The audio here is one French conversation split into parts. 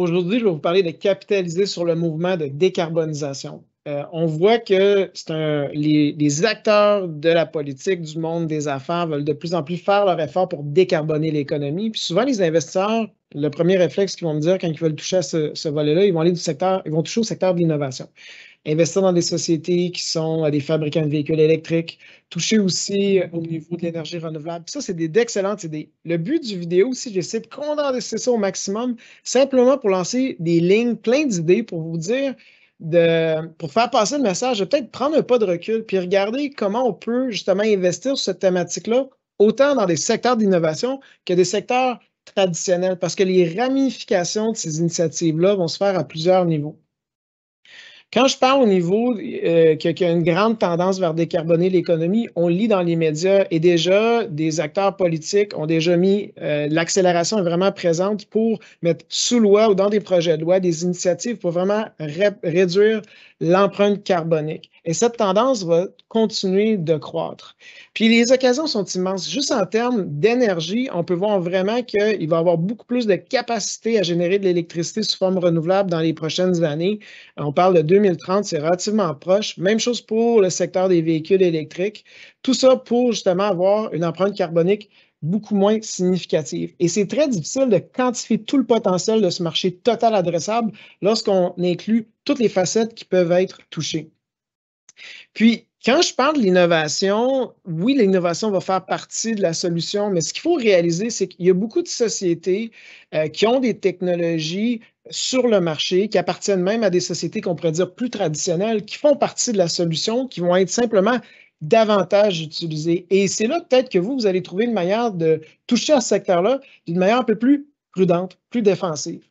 Aujourd'hui, je vais vous parler de capitaliser sur le mouvement de décarbonisation. On voit que les acteurs de la politique, du monde des affaires veulent de plus en plus faire leur effort pour décarboner l'économie. Puis souvent, les investisseurs, le premier réflexe qu'ils vont me dire quand ils veulent toucher à ce volet-là, ils vont aller ils vont toucher au secteur de l'innovation. Investir dans des sociétés qui sont des fabricants de véhicules électriques, toucher aussi au niveau de l'énergie renouvelable. Puis ça, c'est d'excellentes idées. Le but du vidéo aussi, j'essaie de condenser ça au maximum, simplement pour lancer des lignes, plein d'idées pour vous dire, pour faire passer le message, de peut-être prendre un pas de recul, puis regarder comment on peut justement investir sur cette thématique-là, autant dans des secteurs d'innovation que des secteurs traditionnels, parce que les ramifications de ces initiatives-là vont se faire à plusieurs niveaux. Quand je parle au niveau qu'il y a une grande tendance vers décarboner l'économie, on lit dans les médias et déjà des acteurs politiques ont déjà mis l'accélération est vraiment présente pour mettre sous loi ou dans des projets de loi des initiatives pour vraiment réduire l'empreinte carbonique. Et cette tendance va continuer de croître. Puis les occasions sont immenses. Juste en termes d'énergie, on peut voir vraiment qu'il va y avoir beaucoup plus de capacité à générer de l'électricité sous forme renouvelable dans les prochaines années. On parle de 2030, c'est relativement proche. Même chose pour le secteur des véhicules électriques. Tout ça pour justement avoir une empreinte carbonique beaucoup moins significative. Et c'est très difficile de quantifier tout le potentiel de ce marché total adressable lorsqu'on inclut toutes les facettes qui peuvent être touchées. Puis, quand je parle de l'innovation, oui, l'innovation va faire partie de la solution, mais ce qu'il faut réaliser, c'est qu'il y a beaucoup de sociétés qui ont des technologies sur le marché, qui appartiennent même à des sociétés qu'on pourrait dire plus traditionnelles, qui font partie de la solution, qui vont être simplement davantage utilisées. Et c'est là peut-être que vous allez trouver une manière de toucher à ce secteur-là d'une manière un peu plus prudente, plus défensive.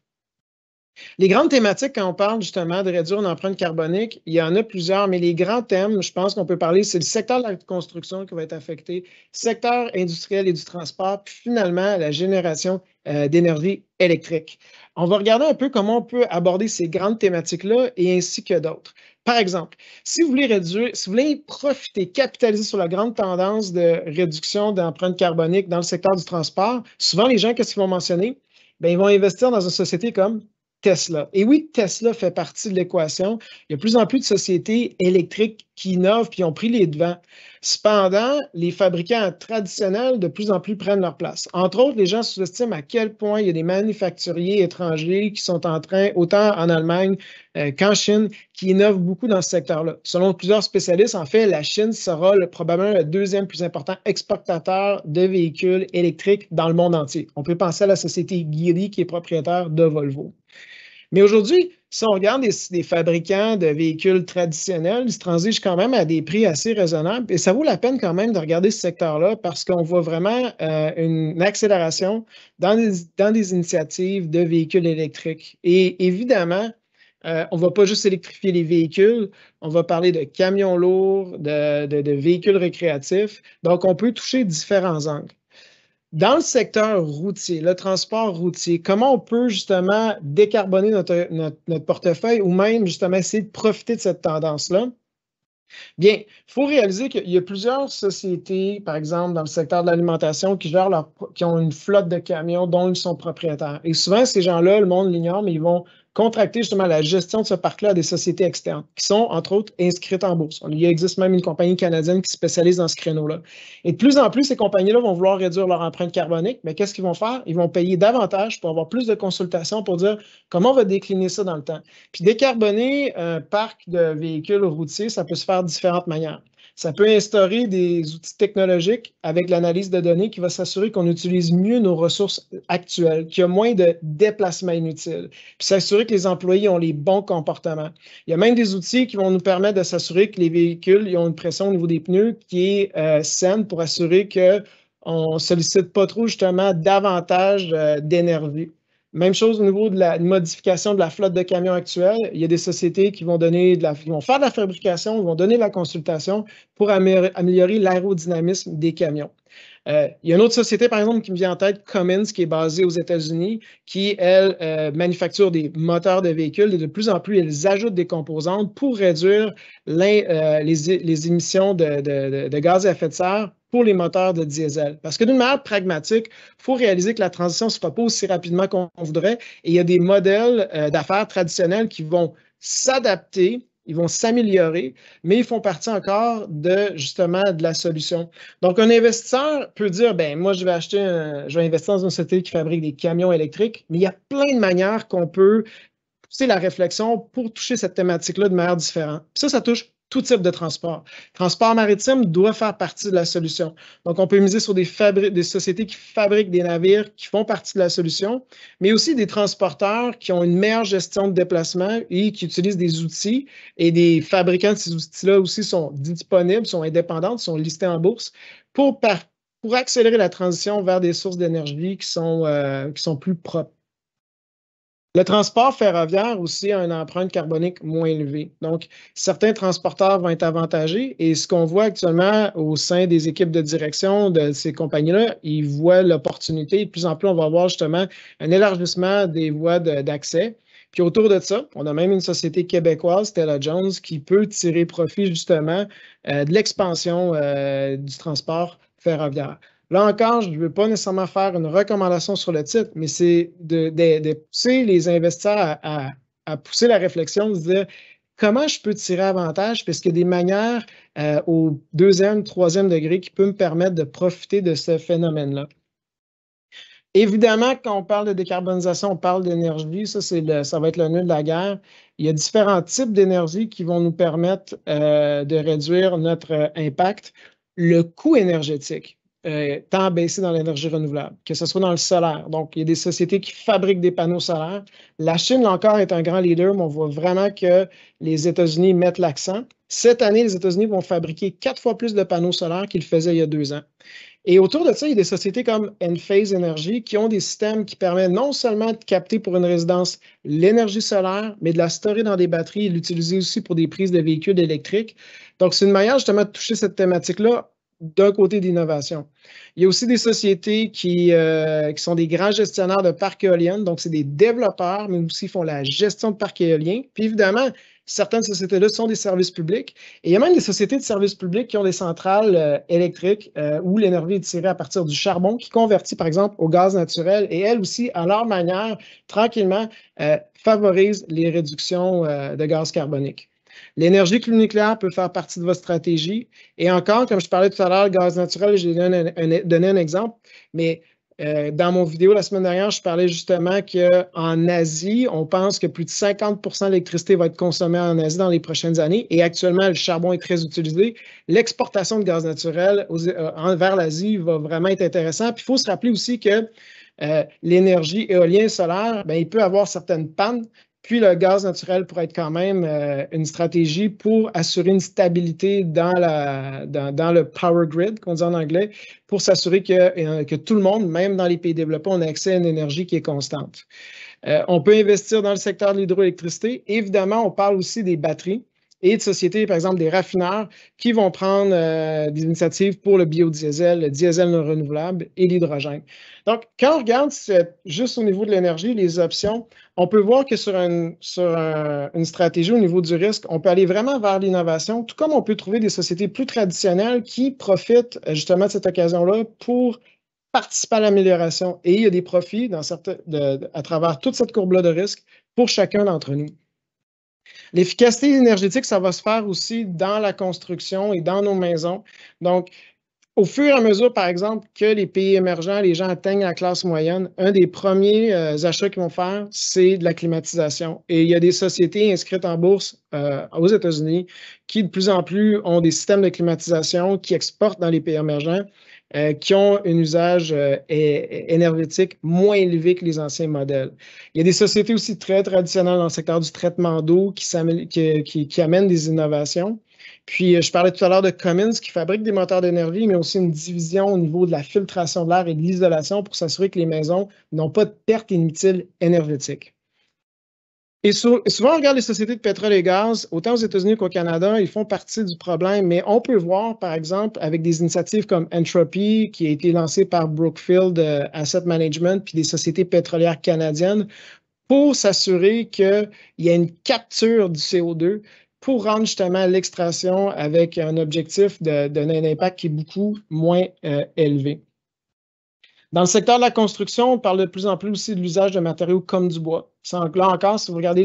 Les grandes thématiques, quand on parle justement de réduire une empreinte carbonique, il y en a plusieurs, mais les grands thèmes, je pense qu'on peut parler, c'est le secteur de la construction qui va être affecté, le secteur industriel et du transport, puis finalement la génération d'énergie électrique. On va regarder un peu comment on peut aborder ces grandes thématiques-là et ainsi que d'autres. Par exemple, si vous voulez réduire, si vous voulez profiter, capitaliser sur la grande tendance de réduction d'empreinte carbonique dans le secteur du transport, souvent les gens, qu'est-ce qu'ils vont mentionner? Bien, ils vont investir dans une société comme Tesla. Et oui, Tesla fait partie de l'équation. Il y a de plus en plus de sociétés électriques qui innovent et ont pris les devants. Cependant, les fabricants traditionnels de plus en plus prennent leur place. Entre autres, les gens sous-estiment à quel point il y a des manufacturiers étrangers qui sont en train, autant en Allemagne qu'en Chine, qui innovent beaucoup dans ce secteur-là. Selon plusieurs spécialistes, en fait, la Chine sera probablement le deuxième plus important exportateur de véhicules électriques dans le monde entier. On peut penser à la société Geely qui est propriétaire de Volvo. Mais aujourd'hui, si on regarde des fabricants de véhicules traditionnels, ils se transigent quand même à des prix assez raisonnables. Et ça vaut la peine quand même de regarder ce secteur-là parce qu'on voit vraiment une accélération dans des initiatives de véhicules électriques. Et évidemment, on ne va pas juste électrifier les véhicules, on va parler de camions lourds, de véhicules récréatifs. Donc, on peut toucher différents angles. Dans le secteur routier, le transport routier, comment on peut justement décarboner notre portefeuille ou même justement essayer de profiter de cette tendance-là? Bien, il faut réaliser qu'il y a plusieurs sociétés, par exemple, dans le secteur de l'alimentation, qui ont une flotte de camions dont ils sont propriétaires. Et souvent, ces gens-là, le monde l'ignore, mais ils vont contracter justement la gestion de ce parc-là à des sociétés externes qui sont, entre autres, inscrites en bourse. Il existe même une compagnie canadienne qui se spécialise dans ce créneau-là. Et de plus en plus, ces compagnies-là vont vouloir réduire leur empreinte carbonique, mais qu'est-ce qu'ils vont faire? Ils vont payer davantage pour avoir plus de consultations pour dire comment on va décliner ça dans le temps. Puis décarboner un parc de véhicules routiers, ça peut se faire de différentes manières. Ça peut instaurer des outils technologiques avec l'analyse de données qui va s'assurer qu'on utilise mieux nos ressources actuelles, qu'il y a moins de déplacements inutiles, puis s'assurer que les employés ont les bons comportements. Il y a même des outils qui vont nous permettre de s'assurer que les véhicules ont une pression au niveau des pneus qui est saine pour assurer qu'on ne sollicite pas trop justement davantage d'énergie. Même chose au niveau de la modification de la flotte de camions actuelle. Il y a des sociétés qui vont faire de la fabrication, ils vont donner de la consultation pour améliorer l'aérodynamisme des camions. Il y a une autre société, par exemple, qui me vient en tête, Cummins, qui est basée aux États-Unis, qui, elle, manufacture des moteurs de véhicules et de plus en plus, elles ajoutent des composantes pour réduire les émissions de gaz à effet de serre pour les moteurs de diesel. Parce que d'une manière pragmatique, il faut réaliser que la transition ne se fera pas aussi rapidement qu'on voudrait et il y a des modèles d'affaires traditionnels qui vont s'adapter, ils vont s'améliorer, mais ils font partie encore justement de la solution. Donc, un investisseur peut dire, ben moi, je vais investir dans une société qui fabrique des camions électriques, mais il y a plein de manières qu'on peut pousser la réflexion pour toucher cette thématique-là de manière différente. Puis ça touche tout type de transport. Le transport maritime doit faire partie de la solution. Donc, on peut miser sur des sociétés qui fabriquent des navires qui font partie de la solution, mais aussi des transporteurs qui ont une meilleure gestion de déplacement et qui utilisent des outils. Et des fabricants de ces outils-là aussi sont disponibles, sont indépendants, sont listés en bourse pour accélérer la transition vers des sources d'énergie qui sont plus propres. Le transport ferroviaire aussi a une empreinte carbonique moins élevée. Donc, certains transporteurs vont être avantagés et ce qu'on voit actuellement au sein des équipes de direction de ces compagnies-là, ils voient l'opportunité. De plus en plus, on va voir justement un élargissement des voies d'accès. Puis autour de ça, on a même une société québécoise, Stella-Jones, qui peut tirer profit justement de l'expansion du transport ferroviaire. Là encore, je ne veux pas nécessairement faire une recommandation sur le titre, mais c'est de pousser les investisseurs à pousser la réflexion, de se dire comment je peux tirer avantage, parce qu'il y a des manières au deuxième, troisième degré qui peuvent me permettre de profiter de ce phénomène-là. Évidemment, quand on parle de décarbonisation, on parle d'énergie. Ça va être le nœud de la guerre. Il y a différents types d'énergie qui vont nous permettre de réduire notre impact. Le coût énergétique tend à baisser dans l'énergie renouvelable, que ce soit dans le solaire. Donc, il y a des sociétés qui fabriquent des panneaux solaires. La Chine, là encore, est un grand leader, mais on voit vraiment que les États-Unis mettent l'accent. Cette année, les États-Unis vont fabriquer 4 fois plus de panneaux solaires qu'ils le faisaient il y a 2 ans. Et autour de ça, il y a des sociétés comme Enphase Energy qui ont des systèmes qui permettent non seulement de capter pour une résidence l'énergie solaire, mais de la stocker dans des batteries et l'utiliser aussi pour des prises de véhicules électriques. Donc, c'est une manière justement de toucher cette thématique-là d'un côté d'innovation. Il y a aussi des sociétés qui sont des grands gestionnaires de parcs éoliens. Donc, c'est des développeurs, mais aussi font la gestion de parcs éoliens. Puis évidemment, certaines sociétés-là sont des services publics. Et il y a même des sociétés de services publics qui ont des centrales électriques où l'énergie est tirée à partir du charbon, qui convertit, par exemple, au gaz naturel. Et elles aussi, à leur manière, tranquillement, favorisent les réductions de gaz carbonique. L'énergie nucléaire peut faire partie de votre stratégie. Et encore, comme je parlais tout à l'heure, le gaz naturel, j'ai donné un exemple, mais dans mon vidéo la semaine dernière, je parlais justement qu'en Asie, on pense que plus de 50 de l'électricité va être consommée en Asie dans les prochaines années. Et actuellement, le charbon est très utilisé. L'exportation de gaz naturel vers l'Asie va vraiment être intéressant. Puis il faut se rappeler aussi que l'énergie éolienne solaire, bien, il peut avoir certaines pannes. Puis le gaz naturel pourrait être quand même une stratégie pour assurer une stabilité dans le power grid, qu'on dit en anglais, pour s'assurer que tout le monde, même dans les pays développés, on a accès à une énergie qui est constante. On peut investir dans le secteur de l'hydroélectricité. Évidemment, on parle aussi des batteries et de sociétés, par exemple des raffineurs, qui vont prendre des initiatives pour le biodiesel, le diesel non renouvelable et l'hydrogène. Donc, quand on regarde juste au niveau de l'énergie, les options, on peut voir que sur une stratégie au niveau du risque, on peut aller vraiment vers l'innovation, tout comme on peut trouver des sociétés plus traditionnelles qui profitent justement de cette occasion-là pour participer à l'amélioration. Et il y a des profits à travers toute cette courbe-là de risque pour chacun d'entre nous. L'efficacité énergétique, ça va se faire aussi dans la construction et dans nos maisons. Donc, au fur et à mesure, par exemple, que les pays émergents, les gens atteignent la classe moyenne, un des premiers achats qu'ils vont faire, c'est de la climatisation. Et il y a des sociétés inscrites en bourse aux États-Unis qui, de plus en plus, ont des systèmes de climatisation qui exportent dans les pays émergents, qui ont un usage énergétique moins élevé que les anciens modèles. Il y a des sociétés aussi très traditionnelles dans le secteur du traitement d'eau qui amènent des innovations. Puis, je parlais tout à l'heure de Cummins qui fabrique des moteurs d'énergie, mais aussi une division au niveau de la filtration de l'air et de l'isolation pour s'assurer que les maisons n'ont pas de perte inutile énergétique. Et souvent, on regarde les sociétés de pétrole et gaz, autant aux États-Unis qu'au Canada, ils font partie du problème, mais on peut voir, par exemple, avec des initiatives comme Entropy, qui a été lancée par Brookfield Asset Management, puis des sociétés pétrolières canadiennes, pour s'assurer qu'il y a une capture du CO2 pour rendre justement l'extraction avec un objectif d'un impact qui est beaucoup moins élevé. Dans le secteur de la construction, on parle de plus en plus aussi de l'usage de matériaux comme du bois. Là encore, si vous regardez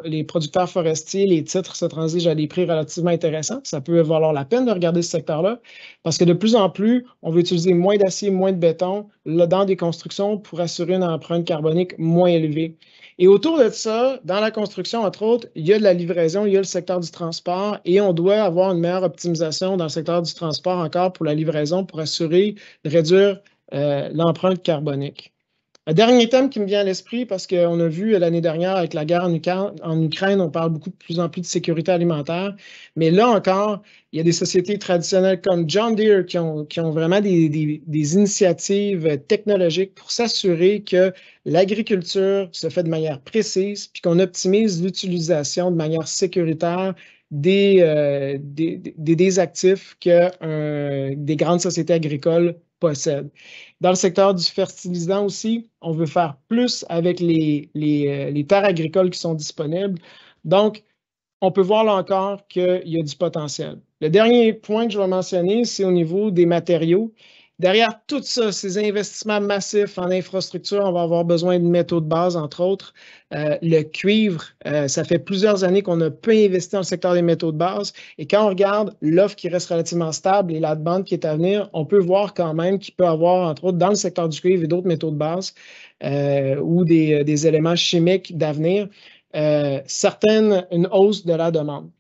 les producteurs forestiers, les titres se transigent à des prix relativement intéressants. Ça peut valoir la peine de regarder ce secteur-là parce que de plus en plus, on veut utiliser moins d'acier, moins de béton là, dans des constructions pour assurer une empreinte carbonique moins élevée. Et autour de ça, dans la construction, entre autres, il y a de la livraison, il y a le secteur du transport et on doit avoir une meilleure optimisation dans le secteur du transport encore pour la livraison pour assurer de réduire l'empreinte carbonique. Un dernier thème qui me vient à l'esprit, parce qu'on a vu l'année dernière avec la guerre en Ukraine, on parle beaucoup de plus en plus de sécurité alimentaire, mais là encore, il y a des sociétés traditionnelles comme John Deere qui ont vraiment des initiatives technologiques pour s'assurer que l'agriculture se fait de manière précise, puis qu'on optimise l'utilisation de manière sécuritaire des actifs que des grandes sociétés agricoles possèdent. Dans le secteur du fertilisant aussi, on veut faire plus avec les terres agricoles qui sont disponibles. Donc, on peut voir là encore qu'il y a du potentiel. Le dernier point que je vais mentionner, c'est au niveau des matériaux. Derrière tout ça, ces investissements massifs en infrastructure, on va avoir besoin de métaux de base, entre autres. Le cuivre, ça fait plusieurs années qu'on a peu investi dans le secteur des métaux de base. Et quand on regarde l'offre qui reste relativement stable et la demande qui est à venir, on peut voir quand même qu'il peut y avoir, entre autres, dans le secteur du cuivre et d'autres métaux de base ou des éléments chimiques d'avenir, une hausse de la demande.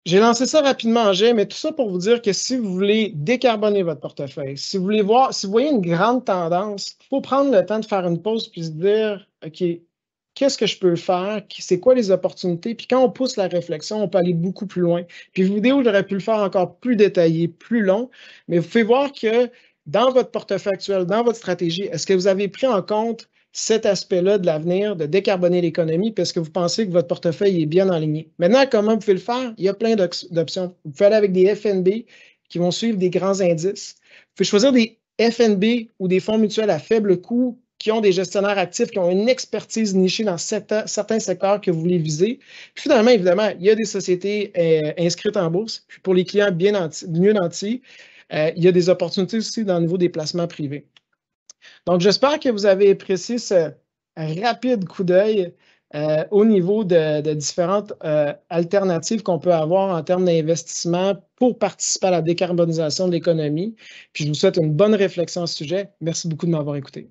J'ai lancé ça rapidement en jet, mais tout ça pour vous dire que si vous voulez décarboner votre portefeuille, si vous voulez voir, si vous voyez une grande tendance, il faut prendre le temps de faire une pause puis se dire, OK, qu'est-ce que je peux faire? C'est quoi les opportunités? Puis quand on pousse la réflexion, on peut aller beaucoup plus loin. Puis vidéo, j'aurais pu le faire encore plus détaillé, plus long, mais vous pouvez voir que dans votre portefeuille actuel, dans votre stratégie, est-ce que vous avez pris en compte cet aspect-là de l'avenir, de décarboner l'économie, parce que vous pensez que votre portefeuille est bien aligné. Maintenant, comment vous pouvez le faire? Il y a plein d'options. Vous pouvez aller avec des FNB qui vont suivre des grands indices. Vous pouvez choisir des FNB ou des fonds mutuels à faible coût qui ont des gestionnaires actifs, qui ont une expertise nichée dans certains secteurs que vous voulez viser. Puis finalement, évidemment, il y a des sociétés inscrites en bourse. Puis pour les clients mieux nantis, il y a des opportunités aussi dans le niveau des placements privés. Donc, j'espère que vous avez apprécié ce rapide coup d'œil au niveau de différentes alternatives qu'on peut avoir en termes d'investissement pour participer à la décarbonisation de l'économie. Puis, je vous souhaite une bonne réflexion à ce sujet. Merci beaucoup de m'avoir écouté.